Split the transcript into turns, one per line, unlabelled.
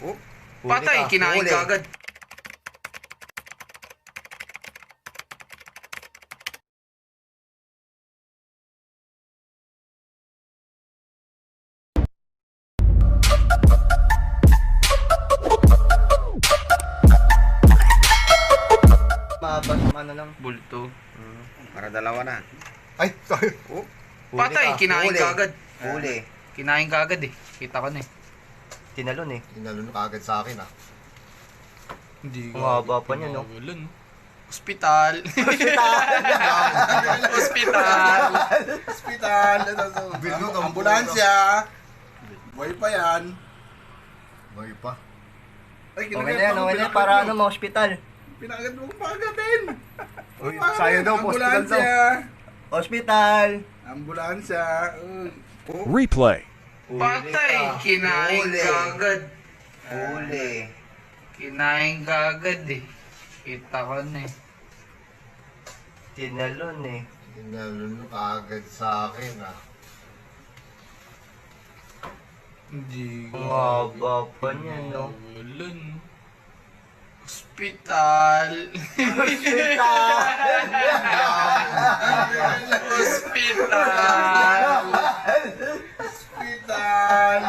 Oh,
Patay, kinain ka agad.
Maabas ano lang.
Bulto.
para dalawa na.
Ay, sorry.
Oh,
Patay, kinain ka agad.
huli.
Kinain ka agad eh. Kita ko na eh.
Tinalon eh.
Tinalon ka agad sa akin ah.
Hindi
Ang haba pa niya, no?
Hospital. Hospital.
Hospital! Bilog, ambulansya! Buhay pa yan. Buhay pa. Ay,
Okay na yan, okay na yan. Para ano, ma-hospital.
Pinagad mo pagatin!
Uy, sayang daw, hospital daw.
Ambulansya!
Hospital!
Ambulansya!
Replay.
Patay, kinain
Huli.
ka agad.
Huli.
Kinain ka agad eh. Kita ko na eh.
Tinalon eh.
Tinalon ka agad sa akin ah.
Hindi
Ang haba pa niya, no?
Hospital. Hospital.
Hospital!